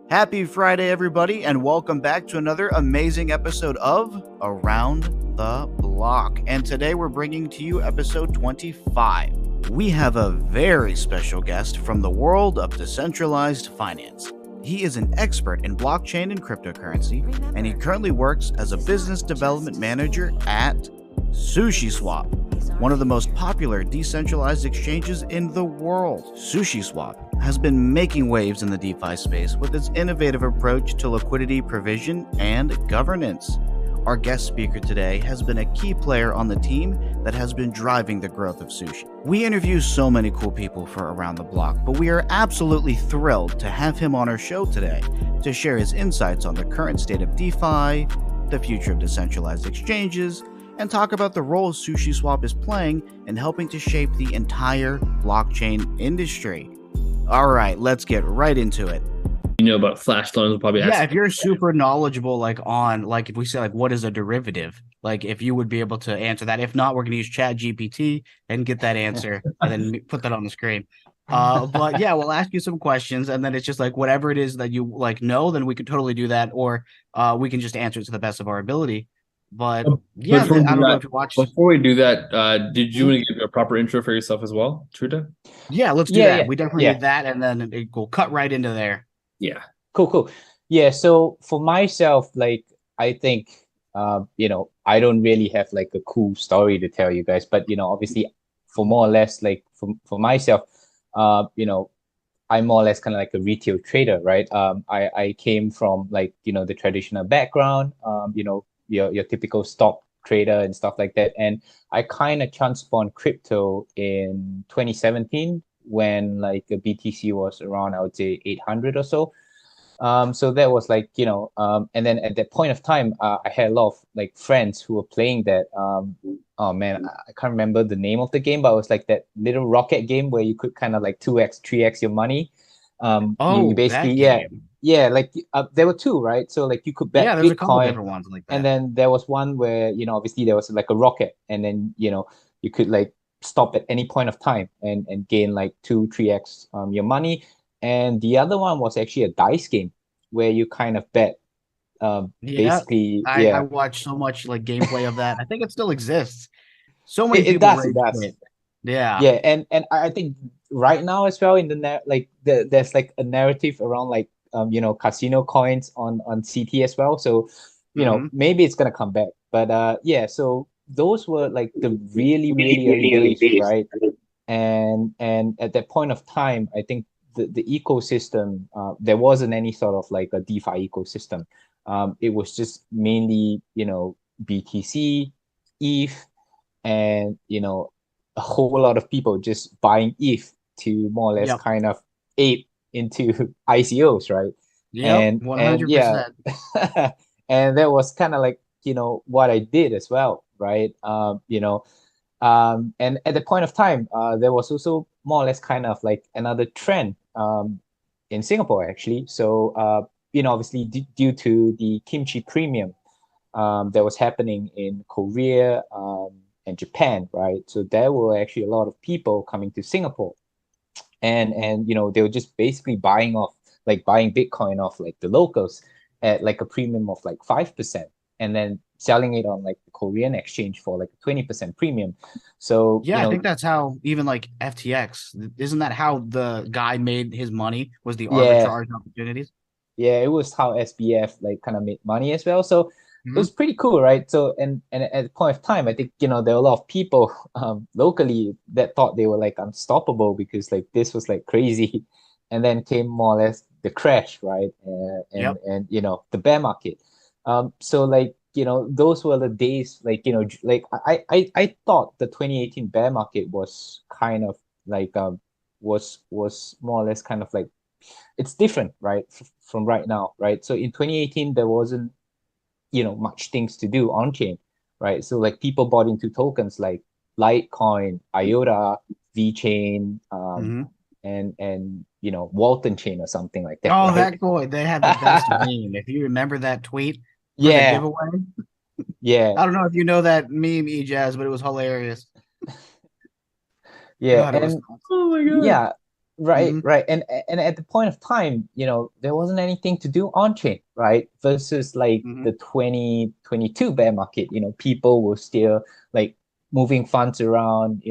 Happy Friday, everybody, and welcome back to another amazing episode of Around the Block. And today we're bringing to you episode 25. We have a very special guest from the world of decentralized finance. He is an expert in blockchain and cryptocurrency, and he currently works as a business development manager at SushiSwap, one of the most popular decentralized exchanges in the world. SushiSwap has been making waves in the DeFi space with its innovative approach to liquidity provision and governance. Our guest speaker today has been a key player on the team that has been driving the growth of Sushi. We interview so many cool people for Around the Block, but we are absolutely thrilled to have him on our show today to share his insights on the current state of DeFi, the future of decentralized exchanges, and talk about the role SushiSwap is playing in helping to shape the entire blockchain industry. All right, let's get right into it. About flash loans, will probably ask. Yeah, if you're super knowledgeable, if we say what is a derivative, if you would be able to answer that. If not, we're going to use Chat GPT and get that answer and then put that on the screen. But yeah, we'll ask you some questions, and then it's just whatever it is that you know, then we could totally do that, or we can just answer it to the best of our ability. But yeah, I don't know if you watched. Before we do that, did you want to give a proper intro for yourself as well, Truda? Yeah, let's do that. We definitely need that, and then we'll cut right into there. Yeah. Cool. Yeah, so for myself, I think I don't really have a cool story to tell you guys, but obviously for more or less for myself, I'm more or less kind of like a retail trader, right? I came from the traditional background, your typical stock trader and stuff like that. And I kind of chanced upon crypto in 2017 when a BTC was around, I would say 800 or so. So that was and then at that point of time, I had a lot of friends who were playing that. Oh man, I can't remember the name of the game, but it was that little rocket game where you could kind of 2x, 3x your money. You basically, there were two, right? So you could bet there's Bitcoin, a couple different ones like that. And then there was one where obviously there was a rocket, and then you could stop at any point of time and gain 2, 3x your money. And the other one was actually a dice game where you kind of bet. Basically, I watched so much gameplay of that. I think it still exists. So many people. It does. Yeah. And I think right now as well in the there's a narrative around casino coins on CT as well. So maybe it's gonna come back. But so those were the really early days, right? And at that point of time, I think the ecosystem, there wasn't any sort of a DeFi ecosystem. It was just mainly BTC, ETH, and a whole lot of people just buying ETH to more or less kind of ape into ICOs, right? Yeah, 100%. And that was kind of what I did as well, right? And at the point of time, there was also more or less kind of another trend in Singapore actually. So obviously due to the kimchi premium that was happening in Korea and Japan, right? So there were actually a lot of people coming to Singapore, and they were just basically buying Bitcoin off the locals at a premium of 5%, and then selling it on the Korean exchange for a 20% premium. So I think that's how even FTX, isn't that how the guy made his money, was the arbitrage opportunities? Yeah, it was how SBF kind of made money as well. So it was pretty cool, right? So and at the point of time, I think there were a lot of people locally that thought they were unstoppable because this was crazy, and then came more or less the crash, right? And the bear market. So those were the days. I thought the 2018 bear market was kind of was more or less kind of it's different, right, from right now, right? So in 2018 there wasn't much things to do on chain, right? So people bought into tokens like Litecoin, IOTA, VeChain, and Walton Chain or something like that. Oh, right? That boy, they had the best meme. If you remember that tweet, the giveaway. Yeah, I don't know if you know that meme, Ejaz, but it was hilarious. Yeah, God, and oh my God. Yeah, Right, Hmm. right. And at the point of time, there wasn't anything to do on chain, right? Versus like Hmm. the 2022 bear market, people were still like moving funds around,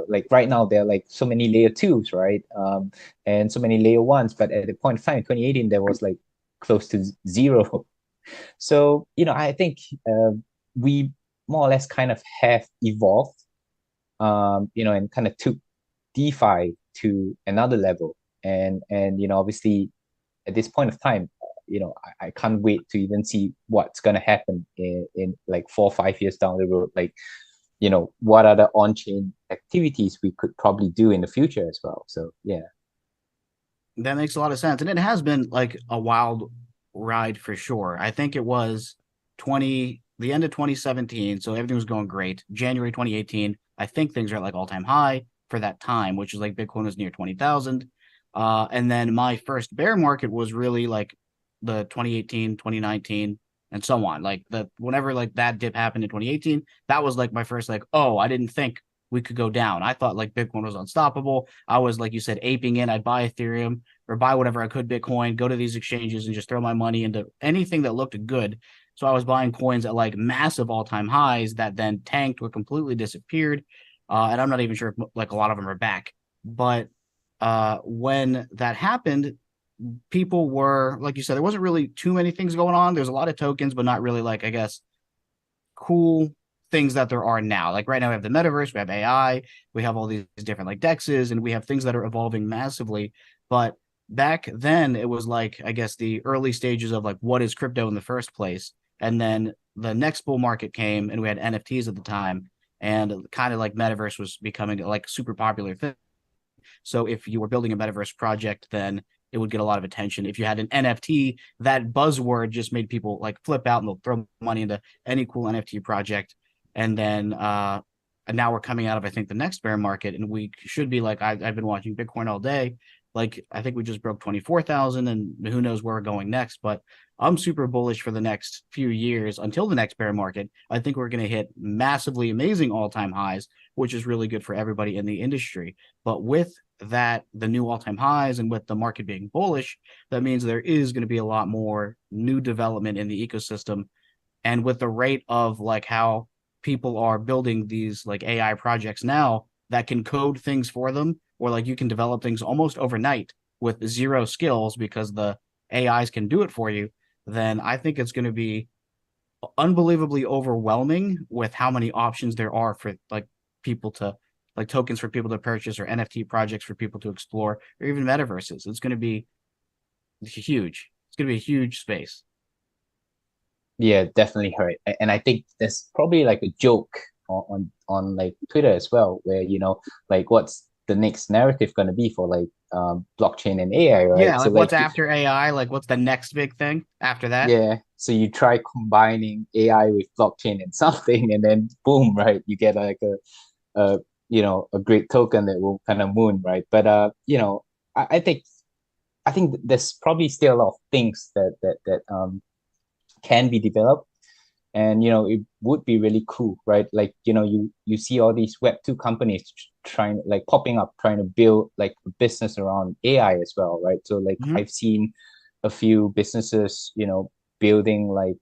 like right now there are like so many layer twos, right? And so many layer ones, but at the point of time in 2018, there was like close to zero. So, I think we more or less kind of have evolved, and kind of took DeFi to another level. And obviously at this point of time, I can't wait to even see what's gonna happen in like 4 or 5 years down the road. Like, what other on-chain activities we could probably do in the future as well. So yeah. That makes a lot of sense. And it has been like a wild ride for sure. I think it was the end of 2017. So everything was going great. January 2018, I think things are at like all-time high for that time, which is like Bitcoin was near 20,000. And then my first bear market was really like the 2018, 2019, and so on. Like whenever like that dip happened in 2018, that was like my first like, oh, I didn't think we could go down. I thought like Bitcoin was unstoppable. I was, like you said, aping in. I'd buy Ethereum or buy whatever I could Bitcoin, go to these exchanges and just throw my money into anything that looked good. So I was buying coins at like massive all-time highs that then tanked or completely disappeared. And I'm not even sure if like a lot of them are back. But when that happened, people were, like you said, there wasn't really too many things going on. There's a lot of tokens, but not really like, I guess, cool things that there are now. Like right now, we have the metaverse, we have AI, we have all these different like dexes, and we have things that are evolving massively. But back then, it was like, I guess, the early stages of like what is crypto in the first place. And then the next bull market came, and we had NFTs at the time, and kind of like metaverse was becoming like super popular thing. So if you were building a metaverse project, then it would get a lot of attention. If you had an NFT, that buzzword just made people like flip out and they'll throw money into any cool NFT project. And then and now we're coming out of, I think, the next bear market, and we should be like, I've been watching Bitcoin all day. Like I think we just broke 24,000, and who knows where we're going next. But I'm super bullish for the next few years until the next bear market. I think we're going to hit massively amazing all-time highs, which is really good for everybody in the industry. But with that, the new all-time highs, and with the market being bullish, that means there is going to be a lot more new development in the ecosystem. And with the rate of like how people are building these like AI projects now that can code things for them, or like you can develop things almost overnight with zero skills because the AIs can do it for you, then I think it's going to be unbelievably overwhelming with how many options there are for like people to, like tokens for people to purchase, or NFT projects for people to explore, or even metaverses. It's going to be huge. It's going to be a huge space. Yeah, definitely heard. And I think there's probably like a joke on like Twitter as well, where like what's the next narrative going to be for like blockchain and AI, right? Yeah, So like what's like after AI? Like what's the next big thing after that? yeah, so you try combining AI with blockchain and something, and then boom, right? You get like a great token that will kind of moon, right? But I think there's probably still a lot of things that can be developed, and it would be really cool, right? Like you see all these Web2 companies trying, like, popping up, trying to build like a business around AI as well, right? So like Mm-hmm. I've seen a few businesses building like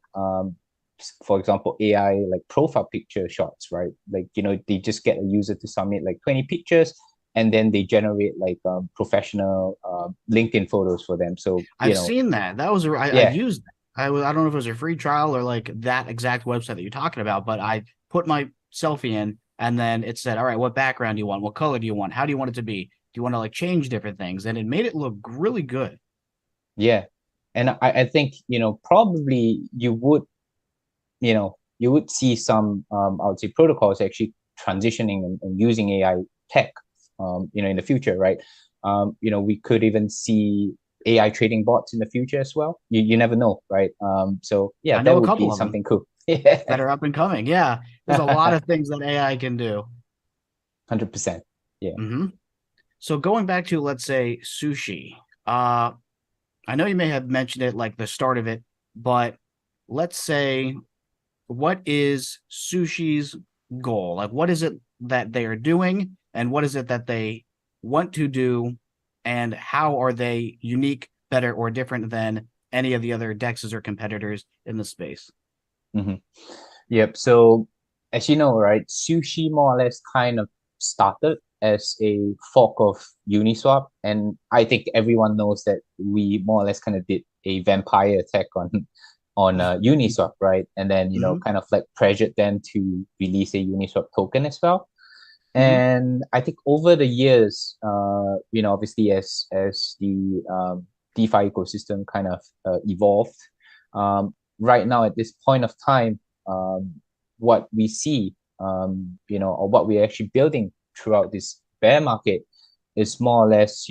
for example AI like profile picture shots, right? Like they just get a user to submit like 20 pictures, and then they generate like professional LinkedIn photos for them. So I've seen that. That was I yeah. used that. I don't know if it was a free trial or like that exact website that you're talking about, but I put my selfie in, and then it said, "All right, what background do you want? What color do you want? How do you want it to be? Do you want to like change different things?" And it made it look really good. Yeah. And I think, probably you would see some, I would say, protocols actually transitioning and using AI tech, in the future, right? We could even see AI trading bots in the future as well. You never know, right? So yeah, I know that a would couple be of them something cool. Yeah. that are up and coming. Yeah, there's a lot of things that AI can do. 100%. Yeah. Hmm. So going back to, let's say, sushi. Uh, I know you may have mentioned it like the start of it, but let's say, what is Sushi's goal? Like, what is it that they are doing, and what is it that they want to do? and how are they unique, better, or different than any of the other DEXs or competitors in the space? Mm-hmm. Yep. So as you know, right, Sushi more or less kind of started as a fork of Uniswap, and I think everyone knows that we more or less kind of did a vampire attack on Uniswap, right? And then Mm-hmm. kind of like pressured them to release a Uniswap token as well. Mm-hmm. And I think over the years, obviously as the DeFi ecosystem kind of evolved, right now at this point of time, what we see, or what we're actually building throughout this bear market is more or less,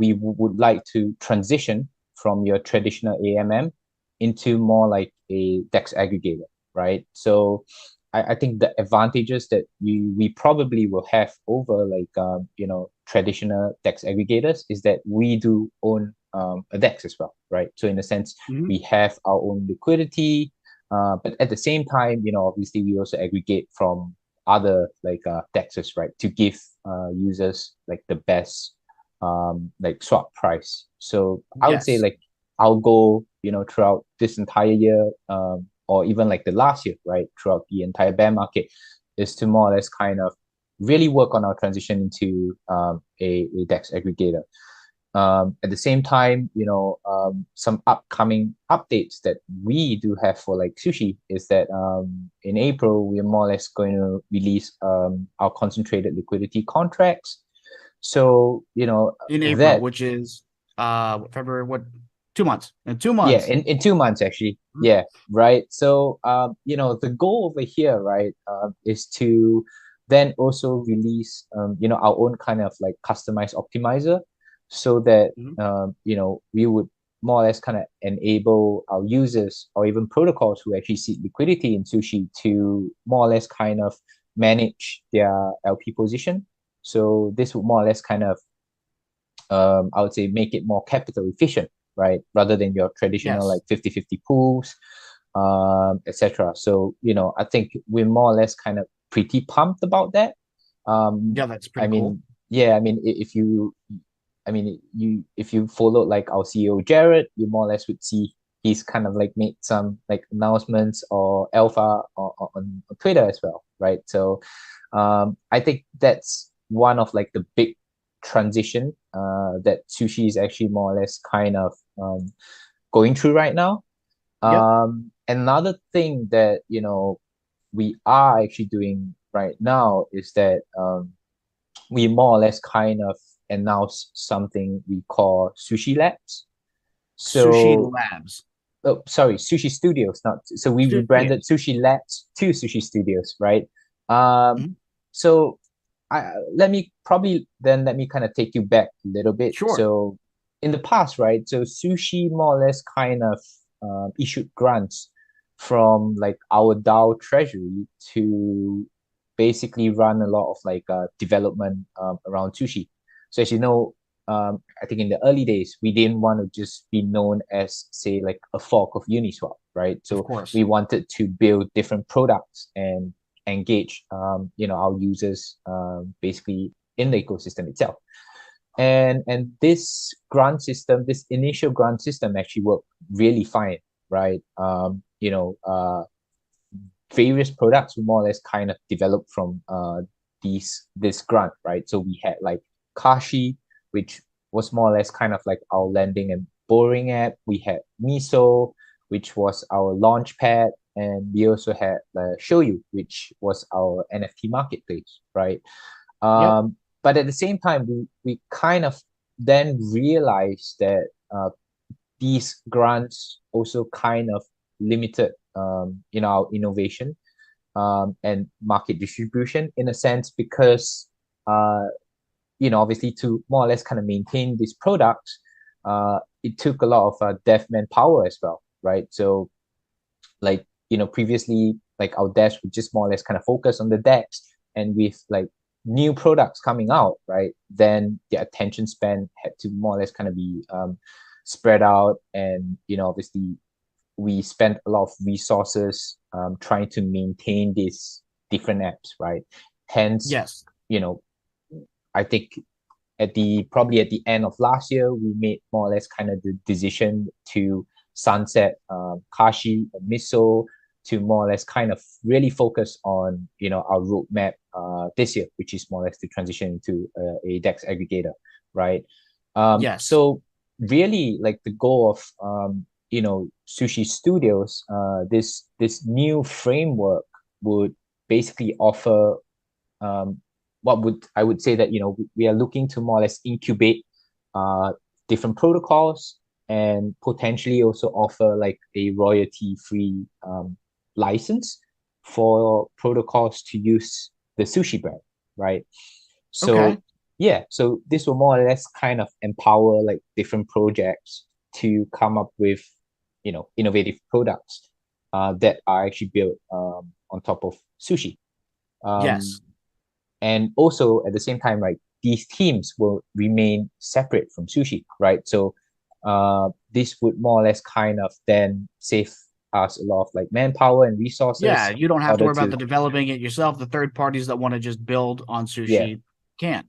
we would like to transition from your traditional AMM into more like a DEX aggregator, right? So I think the advantages that we probably will have over like traditional DEX aggregators is that we do own a DEX as well, right? So in a sense, Mm-hmm. we have our own liquidity, but at the same time, obviously we also aggregate from other like DEXs, right, to give users like the best like swap price. So I would say Yes. like our goal, throughout this entire year, or even like the last year, right, throughout the entire bear market, is to more or less kind of really work on our transition into a DEX aggregator. At the same time, some upcoming updates that we do have for like Sushi is that in April, we're more or less going to release our concentrated liquidity contracts. So, In April, that, which is February, what, 2 months. In two yeah, months. in 2 months actually. Mhm. Yeah, right. So, the goal over here, right, is to then also release, our own kind of like customized optimizer so that, Mhm. we would more or less kind of enable our users or even protocols who actually seek liquidity in Sushi to more or less kind of manage their LP position. So this would more or less kind of I would say make it more capital efficient, right? Rather than your traditional like Yes. 50-50 pools, etc. So, I think we're more or less kind of pretty pumped about that. Yeah, that's I pretty cool. mean, yeah, I mean, if you followed like our CEO Jared, you more or less would see he's kind of like made some like announcements or alpha on Twitter as well, right? So, I think that's one of like the big transition that Sushi is actually more or less kind of going through right now. Yep. Another thing that we are actually doing right now is that we more or less kind of announce something we call Sushi Labs. Sushi So, Labs. oh, sorry, Sushi Studios, not so we rebranded Studios. Sushi Labs to Sushi Studios, right? Um, Mhm. so let me kind of take you back a little bit. Sure. So in the past, right? So Sushi more or less kind of issued grants from like our DAO treasury to basically run a lot of like development around Sushi. So as you know, I think in the early days, we didn't want to just be known as, say, like a fork of Uniswap, right? Of So course. we wanted to build different products and engage, our users, basically in the ecosystem itself. And this grant system, this initial grant system, actually worked really fine, right? Various products were more or less kind of developed from this grant, right? So we had like Kashi, which was more or less kind of like our lending and borrowing app. We had Miso, which was our launch pad, and we also had Shoyu, which was our NFT marketplace, right? Yep. But at the same time, we kind of then realized that these grants also kind of limited our innovation and market distribution in a sense because obviously to more or less kind of maintain these products, it took a lot of dev manpower as well, right? So like previously like our devs would just more or less kind of focus on the devs, and with like new products coming out, right, then the attention span had to more or less kind of be spread out, and obviously we spent a lot of resources trying to maintain these different apps, right? Hence, Yes. you know I think probably at the end of last year, we made more or less kind of the decision to sunset Kashi and Miso, to more or less kind of really focus on our roadmap this year, which is more or less to transition into a DEX aggregator, right? Yes. So really, like, the goal of Sushi Studios, this new framework would basically offer I would say that we are looking to more or less incubate different protocols, and potentially also offer like a royalty-free license for protocols to use the sushi brand, right? So Okay. yeah, so this will more or less kind of empower like different projects to come up with innovative products that are actually built on top of sushi. Yes. And also at the same time, right, these teams will remain separate from sushi, right? So this would more or less kind of then save us a lot of like manpower and resources. Yeah, you don't in have to order worry about the developing it yourself. The third parties that want to just build on Yeah. sushi can.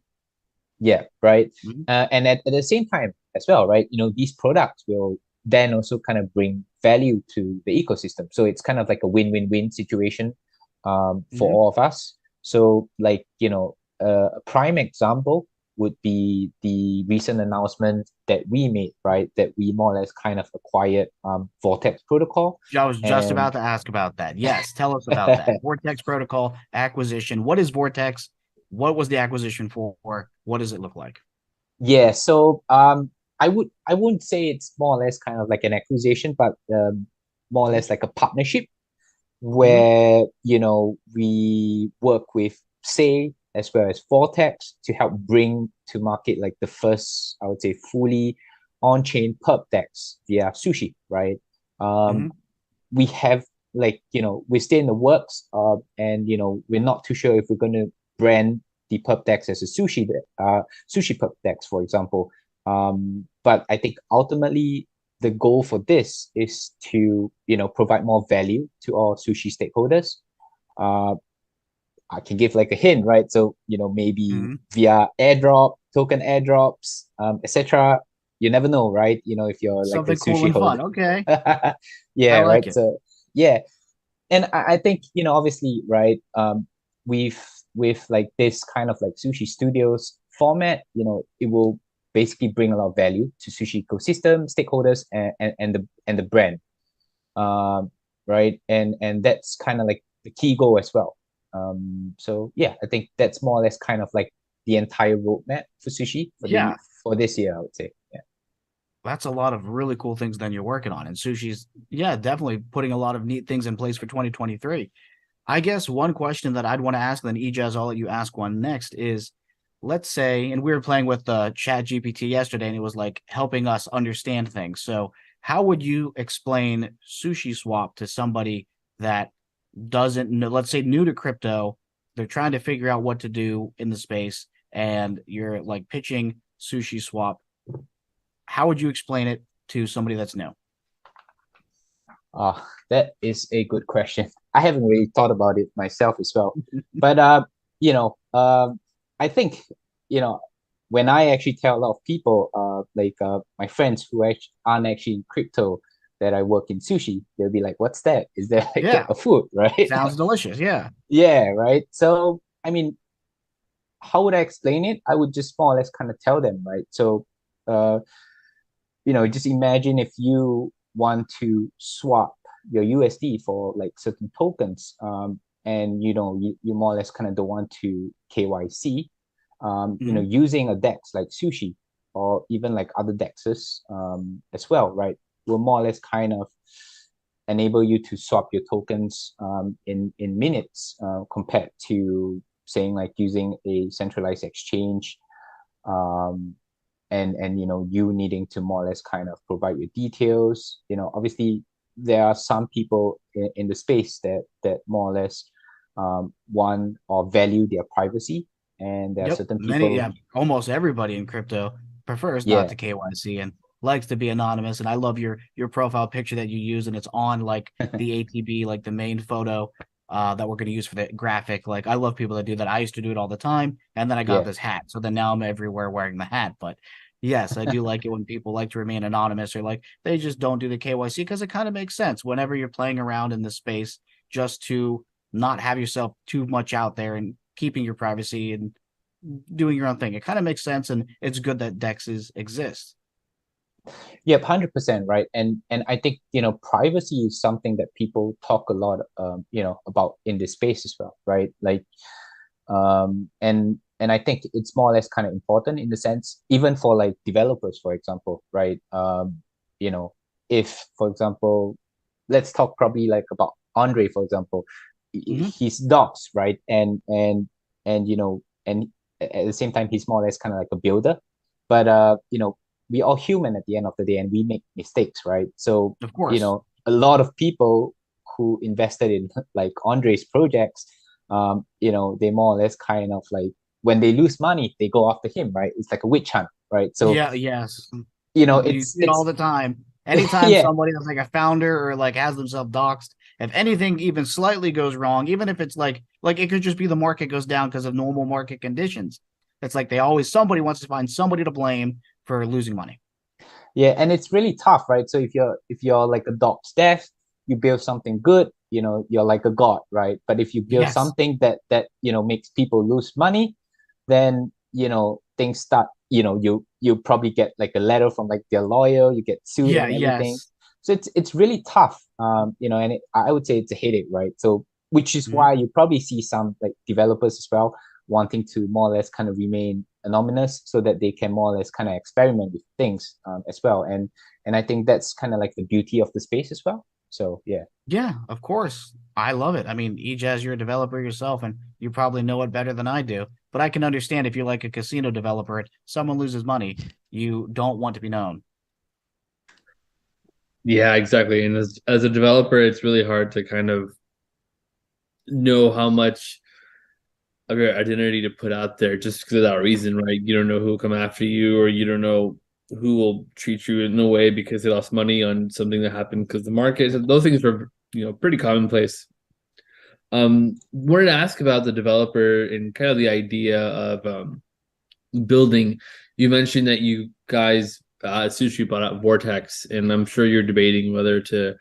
Yeah, right. Mhm. And at the same time as well, right, these products will then also kind of bring value to the ecosystem. So it's kind of like a win-win-win situation for Mhm. all of us. So like, a prime example would be the recent announcement that we made, right? That we more or less kind of acquired Vortex Protocol. I was just And about to ask about that. Yes, tell us about that. Vortex Protocol acquisition. What is Vortex? What was the acquisition for? What does it look like? Yeah, so I wouldn't say it's more or less kind of like an acquisition, but more or less like a partnership Mhm. where we work with Say as well as Vortex to help bring to market like the first, I would say, fully on-chain perp DEX via Sushi, right? Mhm. We have like we're still in the works, and we're not too sure if we're going to brand the perp DEX as a sushi perp DEX, for example. But I think ultimately the goal for this is to provide more value to all sushi stakeholders. uh I can give like a hint, right? So maybe Mhm. via airdrop, token airdrops, etc. You never know, right? If you're like a Something cool sushi and holder. fun. Okay. Yeah, I like right. it. So yeah, and I think obviously, right, with like this kind of like Sushi Studios format, it will basically bring a lot of value to sushi ecosystem stakeholders, and the brand, um right, and that's kind of like the key goal as well. So yeah, I think that's more or less kind of like the entire roadmap for sushi Yeah, for this year, I would say. Yeah. that's a lot of really cool things then you're working on. And sushi's, yeah, definitely putting a lot of neat things in place for 2023. I guess one question that I'd want to ask, then Ijaz, I'll let you ask one next, is let's say, and we were playing with Chat GPT yesterday, and it was like helping us understand things. So, how would you explain Sushi Swap to somebody that doesn't know, let's say new to crypto, they're trying to figure out what to do in the space, and you're like pitching Sushi Swap. How would you explain it to somebody that's new? That is a good question. I haven't really thought about it myself as well. But I think, you know, when I actually tell a lot of people, like my friends who actually aren't actually in crypto, that I work in sushi, they'll be like, "What's that? Is there like Yeah, a food, right?" sounds delicious. Yeah. Yeah, right. So I mean, how would I explain it? I would just more or less kind of tell them, right? So, uh, just imagine if you want to swap your USD for like certain tokens, and you more or less kind of don't want to KYC, Mhm. using a DEX like Sushi, or even like other DEXs, as well, right? Will more or less kind of enable you to swap your tokens in minutes, compared to saying like using a centralized exchange, um, and you needing to more or less kind of provide your details. Obviously there are some people in the space that more or less want or value their privacy, and there are Yep. certain Many, people. yeah, almost everybody in crypto prefers not Yeah. to KYC and likes to be anonymous. And I love your profile picture that you use, and it's on like the ATB, like the main photo. that we're going to use for the graphic. Like, I love people that do that. I used to do it all the time, and then I got Yeah. this hat, so then now I'm everywhere wearing the hat. But yes, I do like it when people like to remain anonymous, or like they just don't do the KYC, because it kind of makes sense whenever you're playing around in this space, just to not have yourself too much out there and keeping your privacy and doing your own thing. It kind of makes sense, and it's good that DEXs exist. Yep, 100%, right. And I think, privacy is something that people talk a lot, about in this space as well, right? Like, and I think it's more or less kind of important in the sense, even for like developers, for example, right? If, for example, let's talk probably like about Andre, for example, Hmm. he's docs, right? And at the same time, he's more or less kind of like a builder, but we all human at the end of the day, and we make mistakes, right? So Of course. a lot of people who invested in like Andre's projects, they more or less kind of like, when they lose money, they go after him, right? It's like a witch hunt, right? So Yeah, yes. You it's see it all the time. Anytime yeah, somebody that's like a founder or like has themselves doxxed, if anything even slightly goes wrong, even if it's like it could just be the market goes down because of normal market conditions. It's like somebody wants to find somebody to blame for losing money. yeah, and it's really tough, right? So if you're like a dog's death, you build something good, you're like a god, right? But if you build Yes. something that makes people lose money, then things start. You probably get like a letter from like their lawyer, you get sued Yeah, and everything. yes. So it's really tough, and I would say it's a headache, right? So which is Mhm. why you probably see some like developers as well wanting to more or less kind of remain anonymous so that they can more or less kind of experiment with things as well. And I think that's kind of like the beauty of the space as well. So yeah. Yeah, of course. I love it. I mean, EJaz, you're a developer yourself, and you probably know it better than I do. But I can understand if you're like a casino developer, and someone loses money, you don't want to be known. Yeah, exactly. And as a developer, it's really hard to kind of know how much of your identity to put out there just because of that reason, right? You don't know who will come after you, or you don't know who will treat you in a way because they lost money on something that happened because the market. So those things are, pretty commonplace. Wanted to ask about the developer and kind of the idea of building. You mentioned that you guys Sushi bought out Vortex, and I'm sure you're debating whether to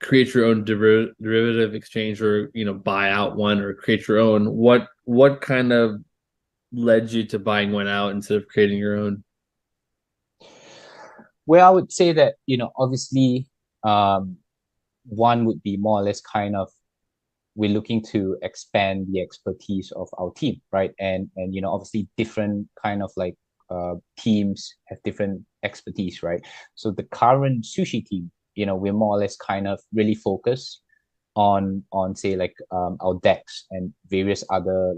create your own derivative exchange, or buy out one or create your own. What kind of led you to buying one out instead of creating your own? Well, I would say that, obviously, um, one would be more or less kind of, we're looking to expand the expertise of our team, right? And obviously different kind of like teams have different expertise, right? So the current sushi team, we're more or less kind of really focused on say like our decks and various other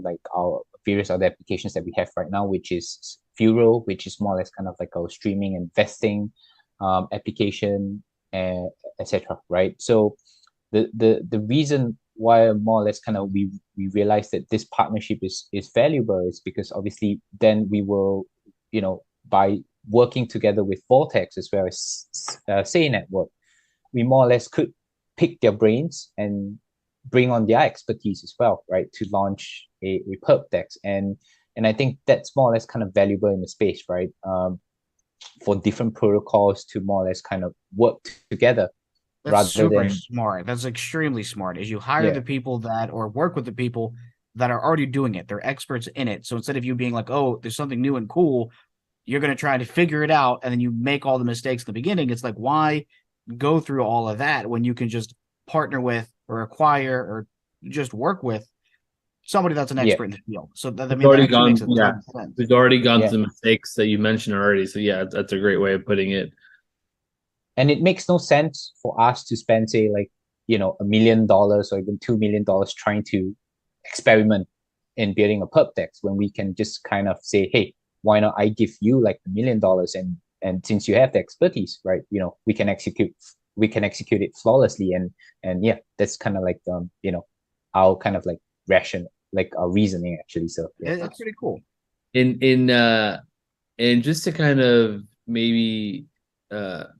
applications that we have right now, which is Furo, which is more or less kind of like our streaming investing application, and etc. Right? So the reason why more or less kind of we realize that this partnership is valuable is because obviously then we will, by working together with Vortex as well as Say Network, we more or less could pick their brains and bring on their expertise as well, right, to launch a perp dex. And I think that's more or less kind of valuable in the space, right? For different protocols to more or less kind of work together That's rather super than smart. That's extremely smart. Is you hire yeah the people that or work with the people that are already doing it. They're experts in it. So instead of you being like, "Oh, there's something new and cool," you're going to try to figure it out, and then you make all the mistakes in the beginning. It's like, why go through all of that when you can just partner with or acquire or just work with somebody that's an yeah expert in the field? So that, I We've mean, that already actually gone, makes a yeah, ton of sense. we've already gone yeah through the mistakes that you mentioned already. So yeah, that's a great way of putting it. and it makes no sense for us to spend say like $1 million or even $2 million trying to experiment in building a perp dex when we can just kind of say, hey, why not I give you like $1 million, and since you have the expertise, right, we can execute it flawlessly. And yeah, that's kind of like our kind of like ration, like our reasoning actually. So yeah. It's pretty cool. In and just to kind of maybe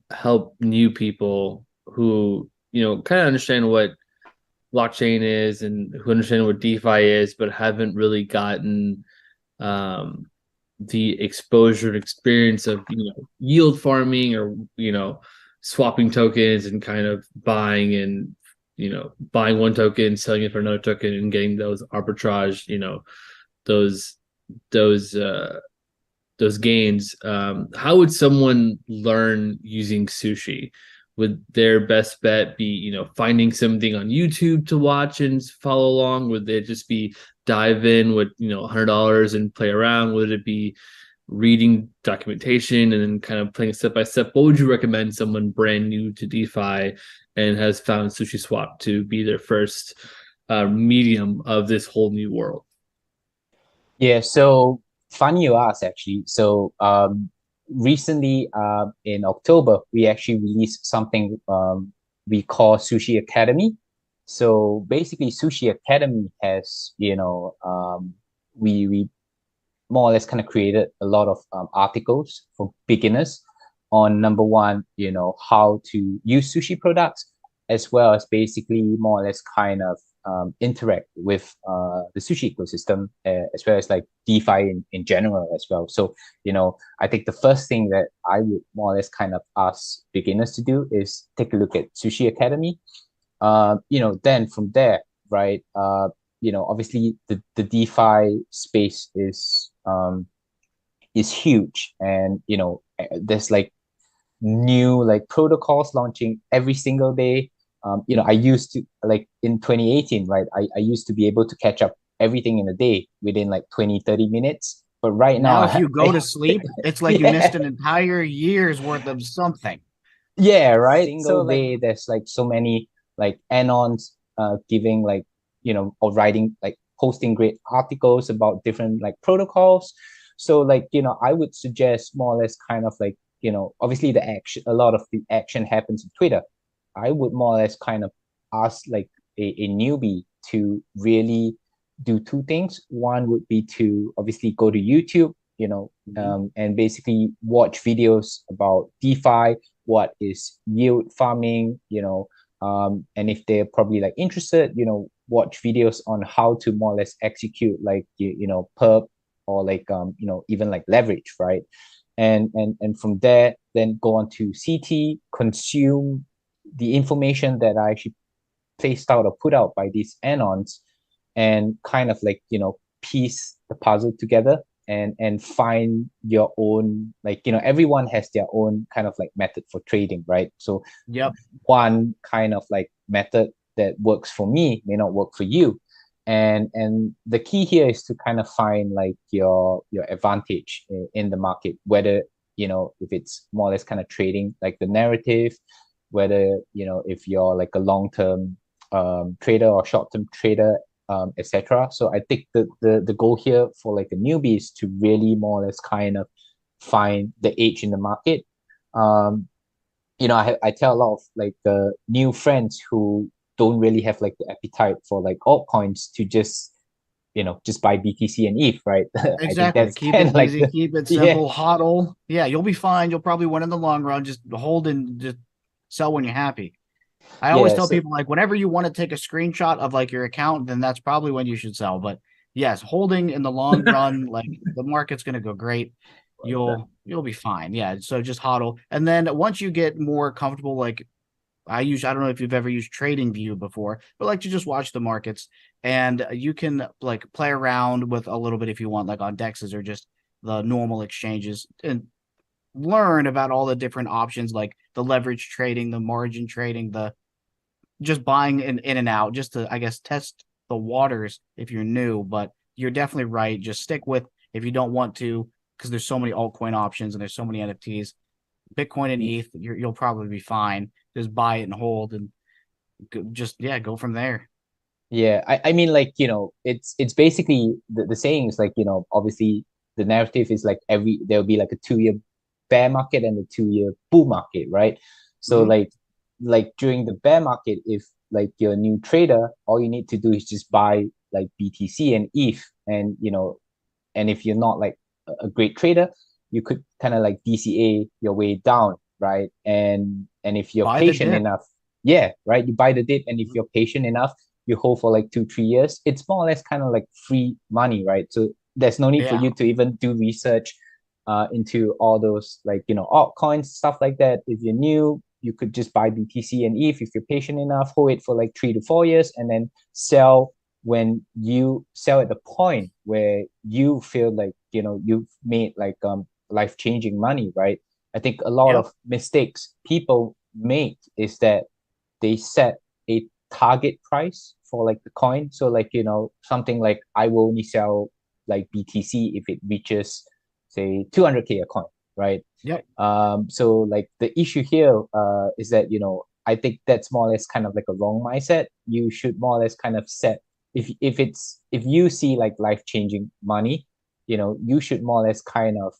help new people who kind of understand what blockchain is and who understand what DeFi is, but haven't really gotten the exposure and experience of yield farming or swapping tokens and kind of buying and buying one token, selling it for another token, and getting those arbitrage, those those uh those gains. How would someone learn using sushi? Would their best bet be, finding something on YouTube to watch and follow along? Would they just be dive in with, $100 and play around? Would it be reading documentation and then kind of playing step by step? What would you recommend someone brand new to DeFi and has found SushiSwap to be their first medium of this whole new world? Yeah, so funny you ask actually. So recently in October, we actually released something we call Sushi Academy. So basically Sushi Academy has, we more or less kind of created a lot of articles for beginners on number one, how to use sushi products, as well as basically more or less kind of interact with the sushi ecosystem, as well as like DeFi in general as well. So, I think the first thing that I would more or less kind of ask beginners to do is take a look at Sushi Academy. Then from there, right, obviously the DeFi space is huge, and there's like new like protocols launching every single day. I used to, like in 2018, right? I used to be able to catch up everything in a day within like 20-30 minutes. But right now, if you go to sleep, it's like you missed an entire year's worth of something. Yeah, right. Single day, there's like so many like anons giving like, or writing like posting great articles about different like protocols. So like, I would suggest more or less kind of like, obviously a lot of the action happens on Twitter. I would more or less kind of ask like a newbie to really do two things. One would be to obviously go to YouTube, and basically watch videos about DeFi, what is yield farming, and if they're probably like interested, watch videos on how to more or less execute like, perp or like, even like leverage, right? And from there, then go on to CT, consume the information that I actually placed out or put out by these anons, and kind of like, piece the puzzle together and find your own, like, everyone has their own kind of like method for trading, right? So one kind of like method that works for me may not work for you. And the key here is to kind of find like your advantage in the market, whether, if it's more or less kind of trading like the narrative, whether, if you're like a long-term trader or short-term trader, etc. So I think the goal here for like a newbie is to really more or less kind of find the edge in the market. I tell a lot of like new friends who don't really have like the appetite for like altcoins to just buy BTC and ETH, right? Exactly. Keep it easy, keep it simple, hodl. Yeah, you'll be fine. You'll probably win in the long run. Just hold and just sell when you're happy. I always tell people, like, whenever you want to take a screenshot of like your account, then that's probably when you should sell. But yes, holding in the long run, like the market's going to go great. You'll be fine. Yeah. So just hodl. And then once you get more comfortable, like I don't know if you've ever used TradingView before, but like to just watch the markets, and you can like play around with a little bit if you want, like on DEXs or just the normal exchanges, and learn about all the different options, like the leverage trading, the margin trading, the just buying in and out, just to, I guess, test the waters if you're new. But you're definitely right. Just stick with, if you don't want to, because there's so many altcoin options and there's so many NFTs, Bitcoin and ETH, you'll probably be fine. Just buy it and hold, and go from there. Yeah, I mean, like, it's basically the saying is like, obviously the narrative is like there'll be like a 2-year bear market and a 2-year bull market, right? So like during the bear market, if like you're a new trader, all you need to do is just buy like BTC and ETH, and and if you're not like a great trader, you could kind of like DCA your way down, right? And if you're patient enough, yeah, right, you buy the dip, and if you're patient enough, you hold for like 2-3 years. It's more or less kind of like free money, right? So there's no need for you to even do research into all those like altcoins, stuff like that. If you're new, you could just buy BTC and ETH if you're patient enough, hold it for like 3 to 4 years, and then sell when you sell at the point where you feel like you've made like life-changing money, right? I think a lot of mistakes people make is that they set a target price for like the coin. So like something like I will only sell like BTC if it reaches say 200K a coin, right? Yeah. So like the issue here is that I think that's more or less kind of like a wrong mindset. You should more or less kind of set if you see like life-changing money, you should more or less kind of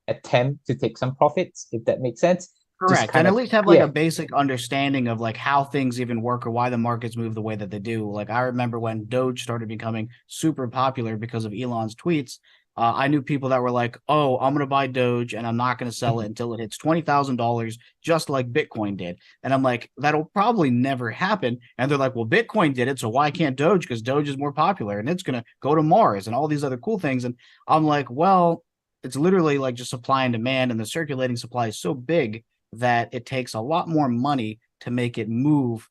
attempt to take some profits, if that makes sense. Correct. And at least have like a basic understanding of like how things even work or why the markets move the way that they do. Like I remember when Doge started becoming super popular because of Elon's tweets. I knew people that were like, oh, I'm going to buy Doge and I'm not going to sell it until it hits $20,000, just like Bitcoin did. And I'm like, that'll probably never happen. And they're like, well, Bitcoin did it. So why can't Doge? Because Doge is more popular and it's going to go to Mars and all these other cool things. And I'm like, well, it's literally like just supply and demand. And the circulating supply is so big that it takes a lot more money to make it move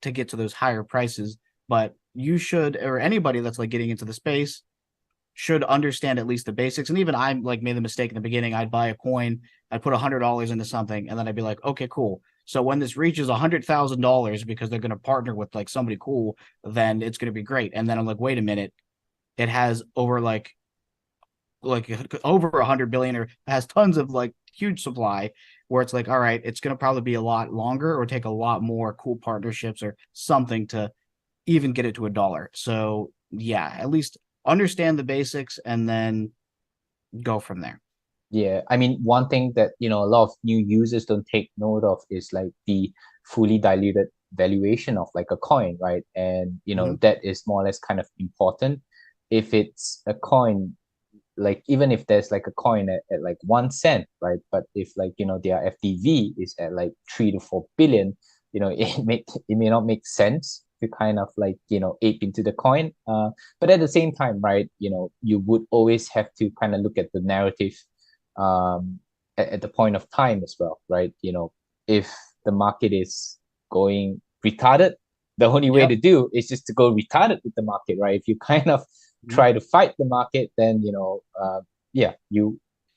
to get to those higher prices. But you should, or anybody that's like getting into the space, should understand at least the basics. And even I like made the mistake in the beginning. I'd buy a coin, I'd put $100 into something, and then I'd be like, okay, cool. So when this reaches $100,000 because they're going to partner with like somebody cool, then it's going to be great. And then I'm like, wait a minute, it has over like over 100 billion or has tons of like huge supply, where it's like, all right, it's going to probably be a lot longer or take a lot more cool partnerships or something to even get it to $1. So yeah, at least understand the basics and then go from there. Yeah, I mean, one thing that a lot of new users don't take note of is like the fully diluted valuation of like a coin, right? And that is more or less kind of important. If it's a coin, like even if there's like a coin at like 1 cent, right? But if like their FDV is at like 3 to 4 billion, it may not make sense to kind of like ape into the coin. But at the same time, right, you would always have to kind of look at the narrative at the point of time as well, right? If the market is going retarded, the only way to do is just to go retarded with the market, right? If you kind of try to fight the market, then you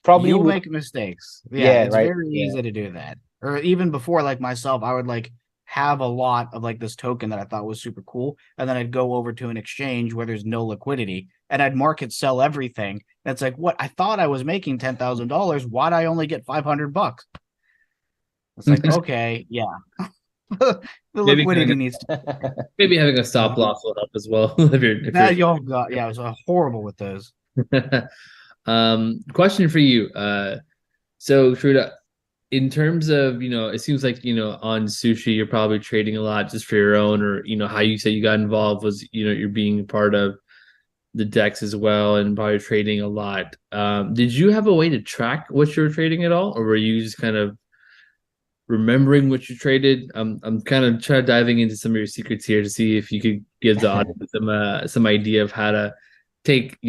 probably you'll would make mistakes. It's right. very easy to do that. Or even before, like myself, I would like have a lot of like this token that I thought was super cool, and then I'd go over to an exchange where there's no liquidity, and I'd market sell everything. That's like, what? I thought I was making $10,000. Why'd I only get $500? It's like, okay, yeah. The liquidity needs to maybe having a stop loss will help as well. if you're oh god, yeah, it was horrible with those. Question for you. So Shruta, in terms of, it seems like, on Sushi, you're probably trading a lot just for your own, or, how you say you got involved was, you're being part of the DEX as well and probably trading a lot. Did you have a way to track what you were trading at all? Or were you just kind of remembering what you traded? I'm kind of trying diving into some of your secrets here to see if you could give the audience some idea of how to take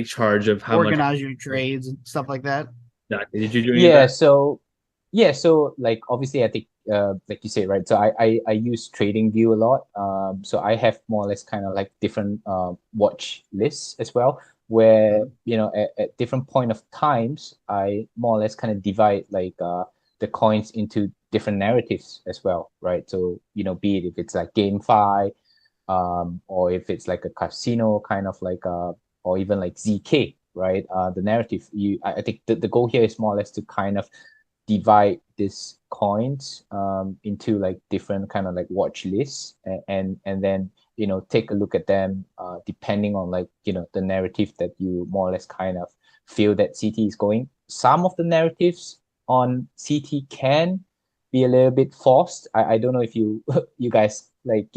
charge of how organize your trades and stuff like that. Exactly. Did you do any of that? So like obviously I think like you say, right? So I use TradingView a lot. So I have more or less kind of like different watch lists as well, where at different point of times I more or less kind of divide like the coins into different narratives as well, right? So be it if it's like GameFi, or if it's like a casino kind of like or even like ZK, right? The narrative, I think the goal here is more or less to kind of divide these coins into like different kind of like watch lists, and then take a look at them depending on like the narrative that you more or less kind of feel that CT is going. Some of the narratives on CT can be a little bit forced. I don't know if you guys like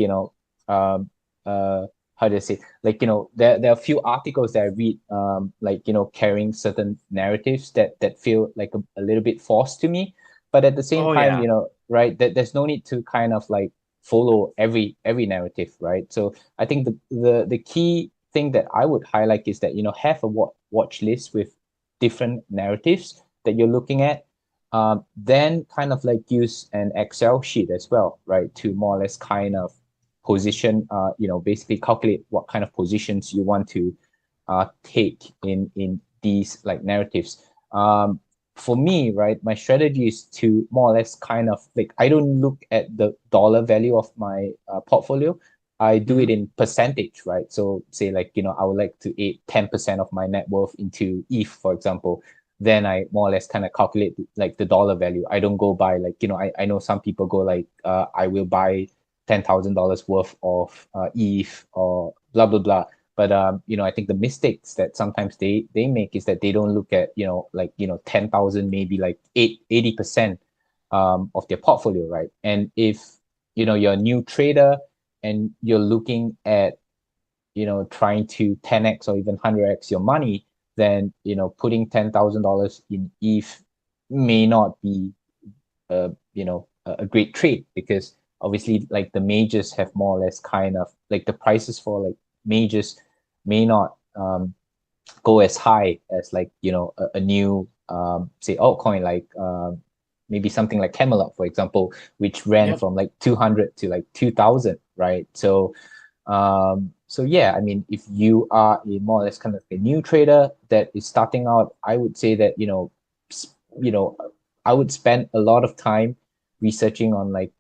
how do I say, like there are a few articles that I read like carrying certain narratives that feel like a little bit forced to me, but at the same time right, that there's no need to kind of like follow every narrative, right? So I think the key thing that I would highlight is that, have a watch list with different narratives that you're looking at. Then kind of like use an Excel sheet as well, right, to more or less kind of position, basically calculate what kind of positions you want to take in these like narratives. For me, right, my strategy is to more or less kind of like, I don't look at the dollar value of my portfolio. I do it in percentage, right? So say like, I would like to add 10% of my net worth into ETH, for example. Then I more or less kind of calculate like the dollar value. I don't go by like, I know some people go like, I will buy $10,000 worth of ETH or blah, blah, blah. But I think the mistakes that sometimes they make is that they don't look at, 10,000, maybe like 80% of their portfolio, right? And if, you're a new trader and you're looking at, trying to 10x or even 100x your money, then, putting $10,000 in ETH may not be, a great trade, because obviously like the majors have more or less kind of like the prices for like majors may not go as high as like, a new, say altcoin, like maybe something like Camelot, for example, which ran from like 200 to like 2,000, right? So yeah, I mean, if you are a more or less kind of a new trader that is starting out, I would say that, I would spend a lot of time researching on like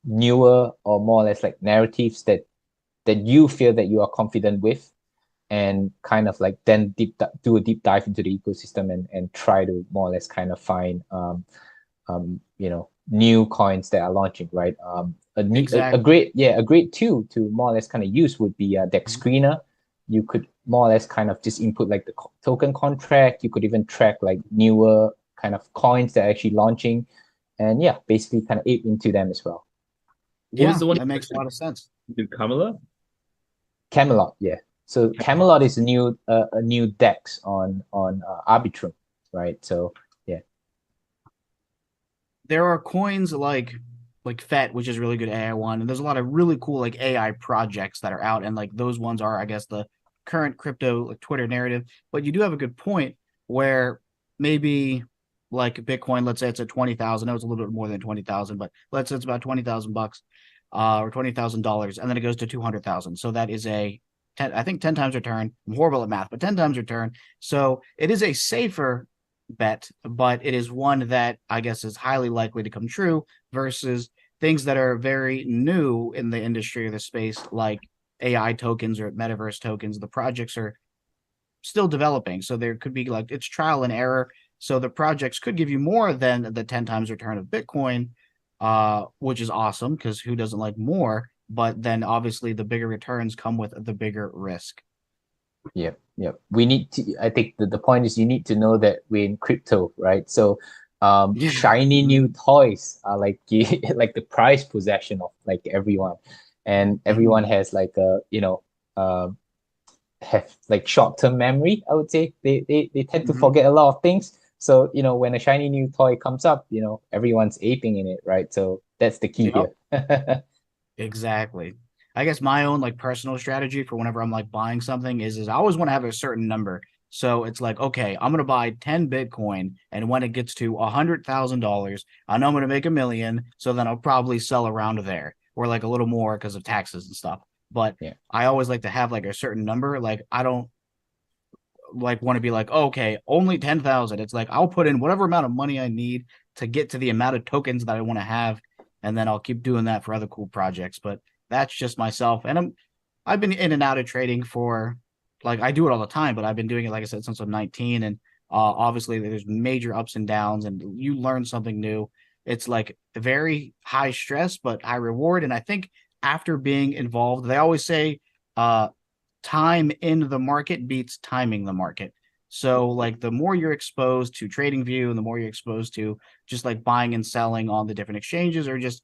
newer or more or less like narratives that you feel that you are confident with, and kind of like then do a deep dive into the ecosystem and try to more or less kind of find new coins that are launching, right? A great tool to more or less kind of use would be Dex Screener. You could more or less kind of just input like the token contract. You could even track like newer kind of coins that are actually launching, and yeah, basically kind of ape into them as well. What was the one that makes a lot of sense. Kamala? Camelot, yeah. So Camelot is a new DEX on Arbitrum, right? So yeah, there are coins like FET, which is really good AI one, and there's a lot of really cool like AI projects that are out, and like those ones are, I guess, the current crypto like Twitter narrative. But you do have a good point where maybe like Bitcoin, let's say it's at 20,000. I know it's a little bit more than 20,000, but let's say it's about $20,000 or $20,000, and then it goes to 200,000. So that is I think 10 times return. I'm horrible at math, but 10 times return. So it is a safer bet, but it is one that I guess is highly likely to come true versus things that are very new in the industry or the space, like AI tokens or metaverse tokens. The projects are still developing, so there could be like it's trial and error. So the projects could give you more than the 10 times return of Bitcoin, which is awesome because who doesn't like more? But then obviously the bigger returns come with the bigger risk. Yeah. We need to, I think the point is you need to know that we're in crypto, right? So shiny new toys are like like the prized possession of like everyone. And everyone has like a, have like short-term memory, I would say. They tend to forget a lot of things. So, when a shiny new toy comes up, everyone's aping in it, right? So that's the key here. Exactly. I guess my own like personal strategy for whenever I'm like buying something is I always want to have a certain number. So it's like, okay, I'm gonna buy 10 Bitcoin, and when it gets to $100,000, I know I'm gonna make $1 million. So then I'll probably sell around there, or like a little more because of taxes and stuff. But I always like to have like a certain number. Like I don't like want to be like, oh, okay, only 10,000. It's like I'll put in whatever amount of money I need to get to the amount of tokens that I want to have, and then I'll keep doing that for other cool projects. But that's just myself, and I've been in and out of trading for like I do it all the time, but I've been doing it like I said since I'm 19, and obviously there's major ups and downs, and you learn something new. It's like very high stress but high reward, and I think after being involved, they always say time in the market beats timing the market. So like the more you're exposed to TradingView and the more you're exposed to just like buying and selling on the different exchanges or just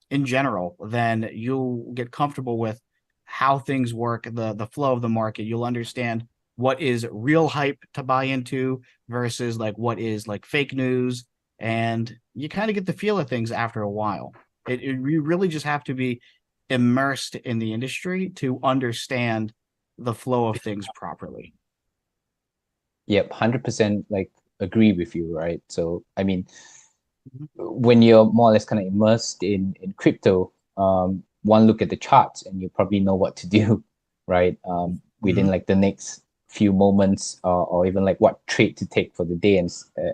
in general, then you'll get comfortable with how things work, the flow of the market. You'll understand what is real hype to buy into versus like what is like fake news. And you kind of get the feel of things after a while. You really just have to be immersed in the industry to understand the flow of things properly. Yep, 100% like agree with you, right? So I mean, Mhm. when you're more or less kind of immersed in crypto, one look at the charts and you probably know what to do, right? Within Mhm. like the next few moments, or even like what trade to take for the day, and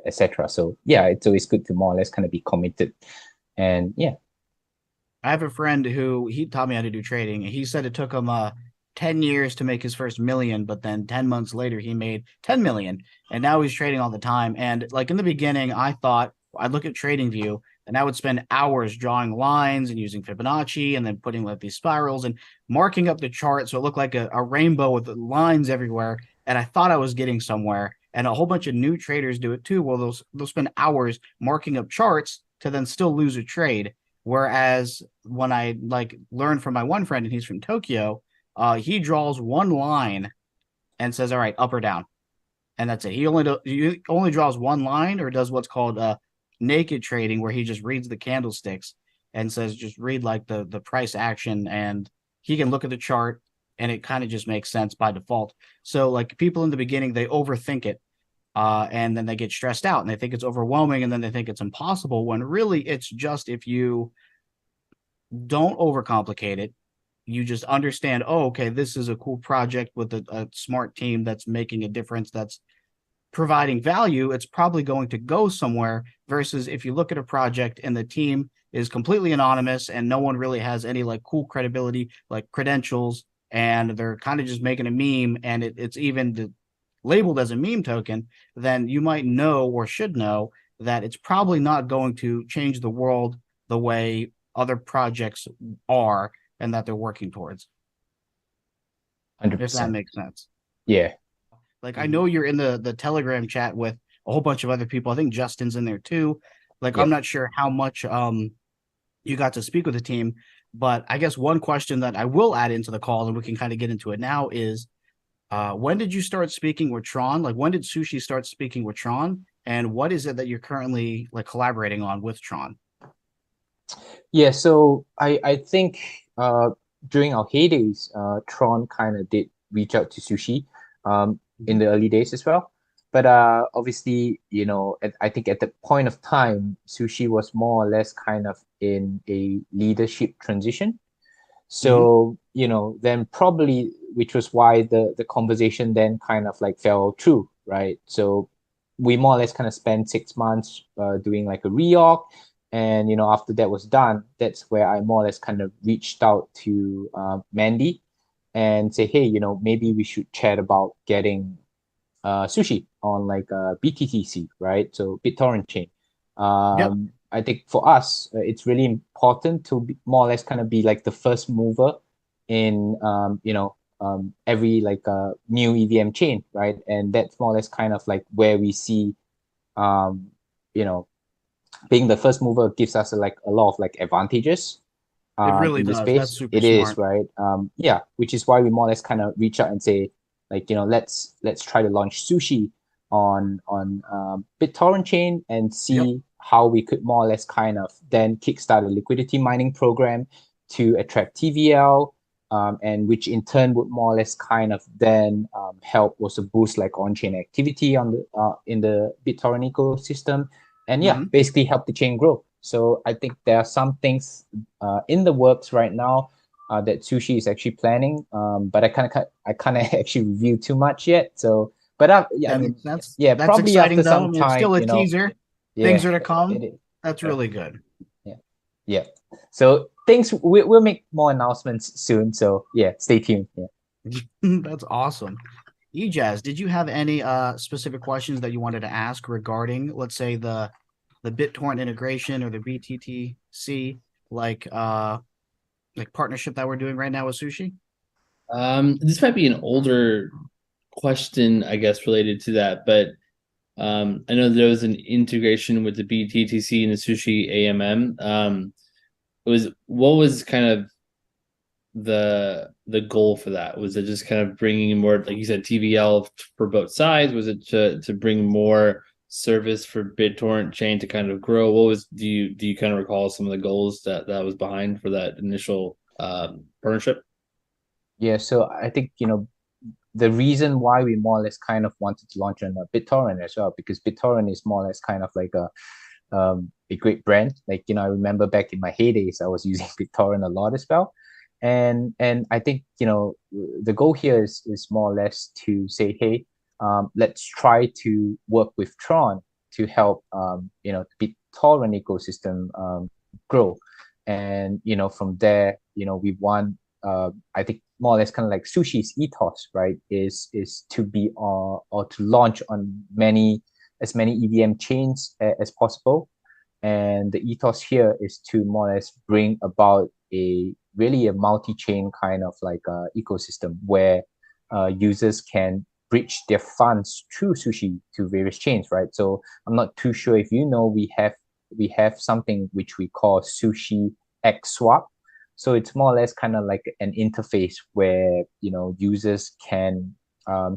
etc. So yeah, it's always good to more or less kind of be committed, and yeah. I have a friend who he taught me how to do trading, and he said it took him 10 years to make his first million, but then 10 months later he made 10 million, and now he's trading all the time. And like in the beginning, I thought I'd look at TradingView and I would spend hours drawing lines and using Fibonacci and then putting like these spirals and marking up the chart so it looked like a rainbow with lines everywhere. And I thought I was getting somewhere. And a whole bunch of new traders do it too. Well, they'll spend hours marking up charts to then still lose a trade. Whereas when I like learned from my one friend, and he's from Tokyo, he draws one line and says, "All right, up or down," and that's it. He only draws one line, or does what's called naked trading, where he just reads the candlesticks and says, "Just read like the price action," and he can look at the chart, and it kind of just makes sense by default. So like people in the beginning, they overthink it. And then they get stressed out and they think it's overwhelming and then they think it's impossible when really it's just if you don't overcomplicate it. You just understand, oh, okay, this is a cool project with a smart team that's making a difference, that's providing value. It's probably going to go somewhere. Versus if you look at a project and the team is completely anonymous and no one really has any like cool credibility, like credentials, and they're kind of just making a meme and it's even labeled as a meme token, then you might know or should know that it's probably not going to change the world the way other projects are and that they're working towards, if that 100%. makes sense. Yeah. Like I know Mhm. you're in the Telegram chat with a whole bunch of other people. I think Justin's in there too. Like I'm Yep. not sure how much you got to speak with the team, but I guess one question that I will add into the call and we can kind of get into it now is when did you start speaking with Tron? Like when did Sushi start speaking with Tron? And what is it that you're currently like collaborating on with Tron? Yeah, so I think during our heydays, Tron kind of did reach out to Sushi in Mhm. the early days as well. But obviously, I think at the point of time, Sushi was more or less kind of in a leadership transition. Mhm. So, then probably, which was why the conversation then kind of like fell through, right? So we more or less kind of spent 6 months doing like a reorg. And, after that was done, that's where I more or less kind of reached out to Mandy and say, hey, maybe we should chat about getting sushi on like BTTC, right? So BitTorrent chain. Yep. I think for us, it's really important to be, more or less kind of be like the first mover in every like new EVM chain, right? And that's more or less kind of like where we see um, you know being the first mover gives us like a lot of like advantages It really in the does. That's space. super It is, smart. right? Yeah, which is why we more or less kind of reach out and say, like, let's try to launch sushi on BitTorrent chain and Yep. see how we could more or less kind of then kickstart a liquidity mining program to attract TVL, and which in turn would more or less kind of then help also boost like on-chain activity on the in the BitTorrent ecosystem, and yeah, Mhm. basically help the chain grow. So I think there are some things in the works right now that Sushi is actually planning. But I kind of actually review too much yet. So, but yeah, I That mean, makes sense. yeah, That's probably after exciting though. I some mean, it's time, still a teaser. yeah, Things are to it come. is. That's Yeah, really good. yeah, yeah. So things we'll make more announcements soon. So yeah, stay tuned. Yeah. That's awesome. Ejaz, did you have any specific questions that you wanted to ask regarding, let's say, the BitTorrent integration or the BTTC like partnership that we're doing right now with Sushi? This might be an older question, I guess, related to that, but I know there was an integration with the BTTC and the Sushi AMM. It was what was kind of the goal for that? Was it just kind of bringing more, like you said, TVL for both sides? Was it to bring more service for BitTorrent chain to kind of grow? What was do you kind of recall some of the goals that was behind for that initial partnership? Yeah, so I think, the reason why we more or less kind of wanted to launch on BitTorrent as well, because BitTorrent is more or less kind of like a great brand. Like, I remember back in my heydays, I was using BitTorrent a lot as well. And I think, the goal here is more or less to say, hey, let's try to work with TRON to help, the BitTorrent ecosystem grow. And, from there, we want, I think more or less kind of like Sushi's ethos, right, is to be or to launch on as many EVM chains as possible. And the ethos here is to more or less bring about a multi-chain kind of like ecosystem where users can bridge their funds through Sushi to various chains, right? So I'm not too sure if we have something which we call Sushi X Swap. So it's more or less kind of like an interface where users can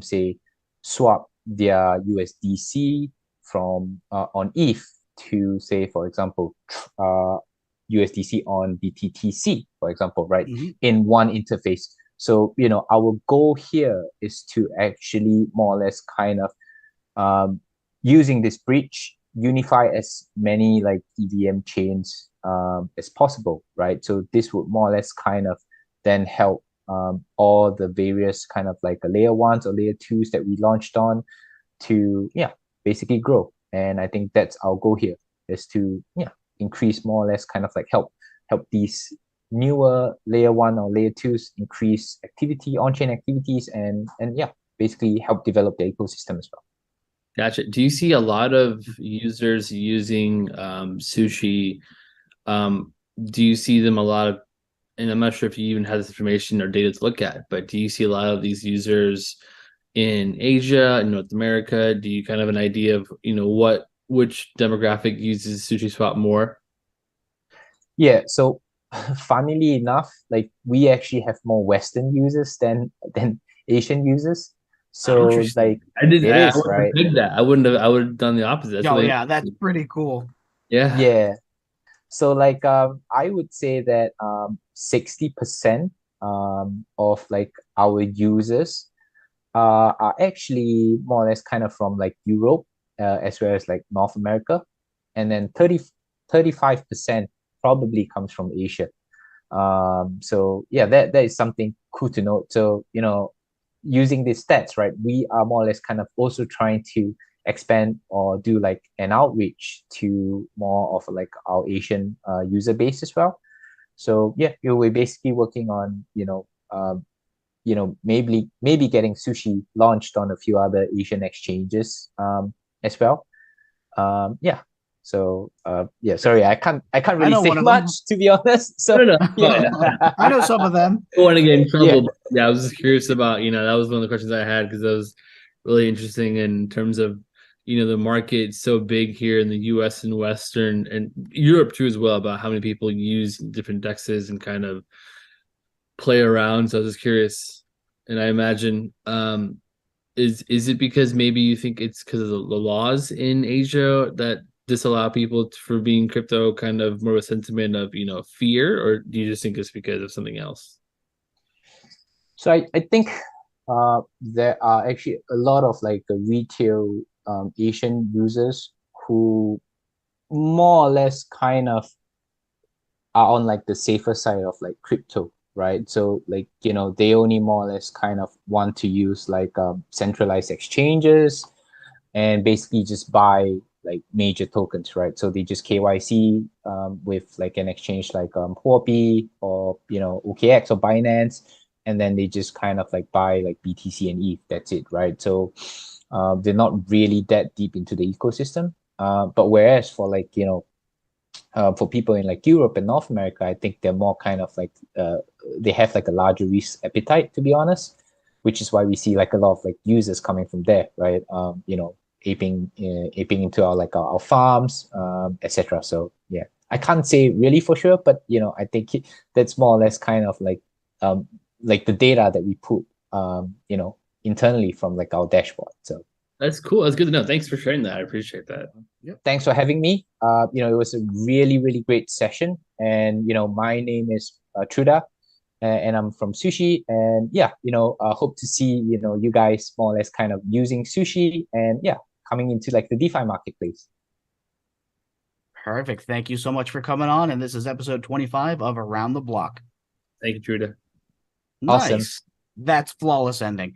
say swap their USDC from on ETH to, say, for example, USDC on BTTC, for example, right, in one interface. So our goal here is to actually more or less kind of using this bridge unify as many like EVM chains as possible, right? So this would more or less kind of then help all the various kind of like layer ones or layer twos that we launched on to basically grow. And I think that's our goal here, is to increase more or less kind of like help these newer layer one or layer twos increase activity, on-chain activities, and basically help develop the ecosystem as well. Gotcha. Do you see a lot of users using Sushi? Do you see them a lot of, and I'm not sure if you even have this information or data to look at, but do you see a lot of these users in Asia, in North America? Do you kind of have an idea of, which demographic uses SushiSwap more? Yeah, so funnily enough, like we actually have more Western users than Asian users. So Interesting. like I did. it I is, wouldn't have right? picked that. I wouldn't have. I would have done the opposite. That's Oh really yeah, that's pretty cool. yeah. Yeah. So like I would say that 60% of like our users are actually more or less kind of from like Europe as well as like North America, and then 35% probably comes from Asia. So yeah, that is something cool to note. So using these stats, right, we are more or less kind of also trying to expand or do like an outreach to more of like our Asian user base as well. So yeah, we're basically working on maybe getting Sushi launched on a few other Asian exchanges as well. Yeah. So sorry, I can't really say much, to be honest. So No, yeah. I know some of them. I don't want to get in trouble. Yeah. But yeah, I was just curious about, that was one of the questions I had because that was really interesting in terms of, the market's so big here in the US and Western and Europe too as well, about how many people use different dexes and kind of play around. So I was just curious. And I imagine is it because maybe you think it's because of the laws in Asia that disallow people for being crypto, kind of more of a sentiment of fear, or do you just think it's because of something else? So I think there are actually a lot of like retail Asian users who more or less kind of are on like the safer side of like crypto, right? So like they only more or less kind of want to use like centralized exchanges and basically just buy like major tokens, right? So they just KYC with like an exchange like Huobi or OKX or Binance, and then they just kind of like buy like BTC and ETH. That's it, right? So they're not really that deep into the ecosystem. But whereas for like for people in like Europe and North America, I think they're more kind of like they have like a larger risk appetite, to be honest, which is why we see like a lot of like users coming from there, right? Aping into our farms, etc. So yeah, I can't say really for sure, but I think that's more or less kind of like the data that we put internally from like our dashboard. So That's cool. That's good to know. Thanks for sharing that. I appreciate that. Thanks for having me. It was a really, really great session. And, my name is Truda, and I'm from Sushi. And yeah, hope to see, you guys more or less kind of using Sushi and yeah, coming into like the DeFi marketplace. Perfect. Thank you so much for coming on. And this is episode 25 of Around the Block. Thank you, Truda. Awesome. Nice. That's flawless ending.